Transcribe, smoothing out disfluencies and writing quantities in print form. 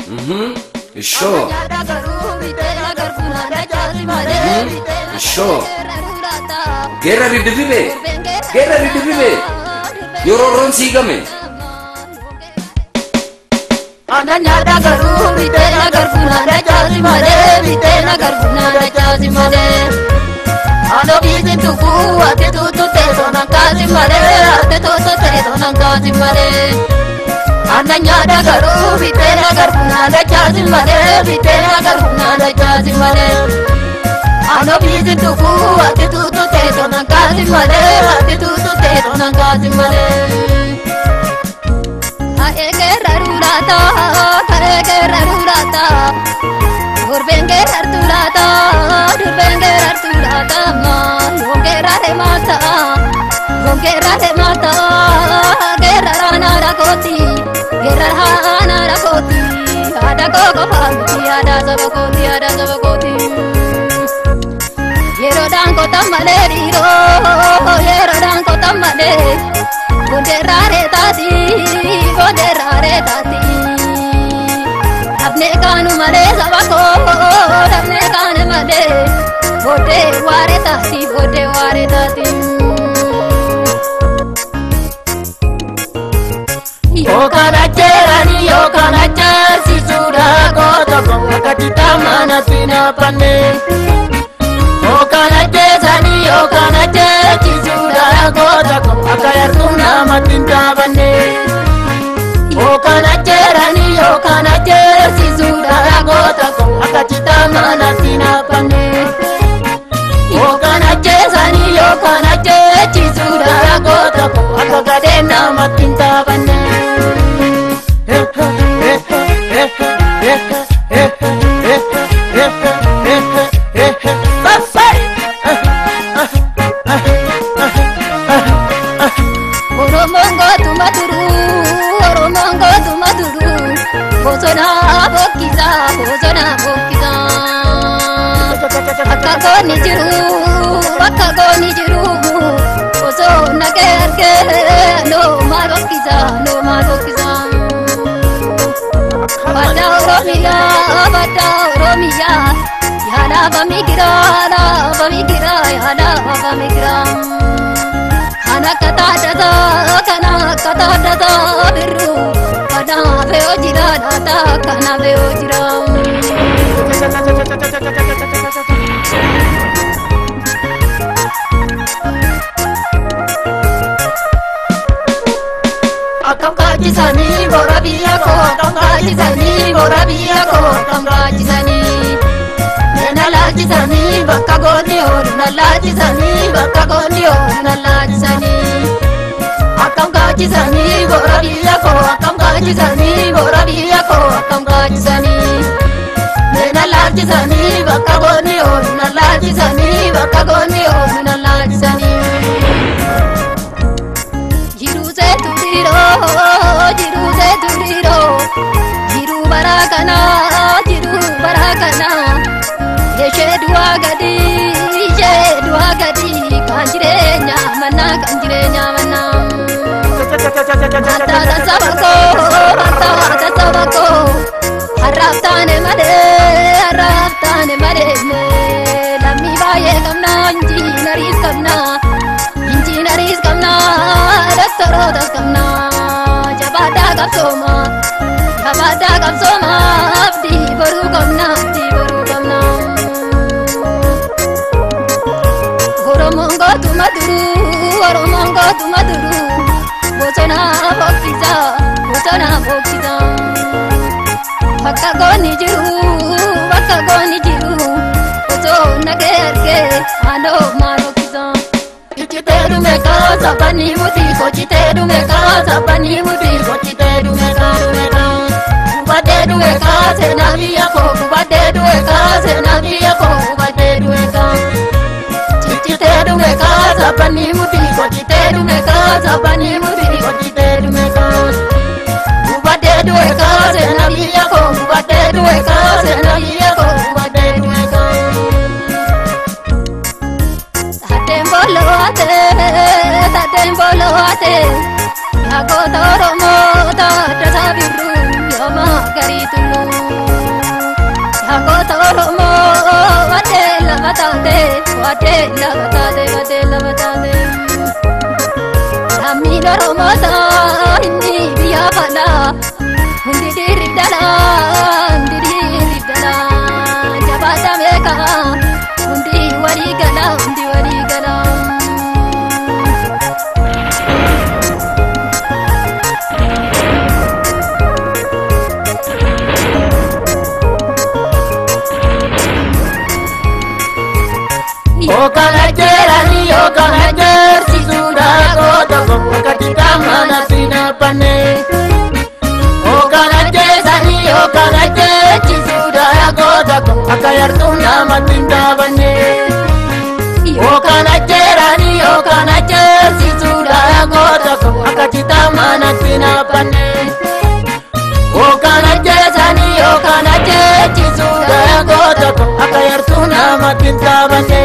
Sure. Sure. Guerra ridivime. Guerra ridivime. Yororon sigame. Ananya dagaru bitena garfuna rajazi mare bitena garfuna rajazi mare Ano bizi tuku ate tutu te donan kazi mare ate tutu te donan kazi mare Ananya dagaru bitena garfuna rajazi mare bitena garfuna rajazi mare Ano bizi tuku ate tutu te donan kazi mare ate tutu te donan kazi mare Guerra rurata, Urbengue arturata, ma, guerra de mata, guerra rana rakoti, ada gogo hamti, ada sabakoti. Yero dan kota maleriro, yero dan kota maler, bonderare tati. Apne kanu male sabako, apne kanu male, bote ware tati. Yo kana cher si sudah kota kong akatita mana sina pane. Yo kana cher si sudah kota kong akayar tuna matinta pane. Yo kana cher si sudah kota kong akatita mana sina pane. Yo kana cher si sudah kota kong akagade matinta pane. Bojona bokiza akagoni jiru bojona kerke no marokiza bada oromiya yala bamigira ana kata dada biru kana veo jira Akam kajisani borabiya ko nalajisani bakka goni nalajisani Akam kajisani borabiya ko nalajisani bakka goni nalajisani Jiru barakana Yeshe dua gadi kanjirenya mana Ata sabako haraptane made Lami baye kamna injinaris kamna Daktorotas kamna Jabada kapsoma abdi baru kamna Oromongo tumaduru Bojona bokiza Bakka goni jiru Bojona gerke ano marokiza Ichiteru meka sabani muti Kochiteru meka sabani muti Kochiteru meka Kubaderu meka senavi yako Kubaderu meka Chichiteru meka sabani muti Kochiteru meka sabani muti Kochiteru meka Kubaderu meka senavi yako Kubaderu meka Temboloate Yago toromo ta dasabiru yama gari tulu. Yagoota Oromoo wadee lama taate wadee lama taate wadee lama taate. Lammiin Oromoota inni biyya falaa hundi dhiirri dhalaa hundi dhiirri dhalaa jabaata beekaa hundi walii galaa hundi walii galaa. Okana jerani okana jersi sudah kota wakati tamana sinapane. Okana jerani okana jersi sudah kota akayar tunama tindabane. Okana jerani okana jersi sudah kota wakati tamana sinapane. Okana jerani okana jersi sudah kota akayar tunama tindabane.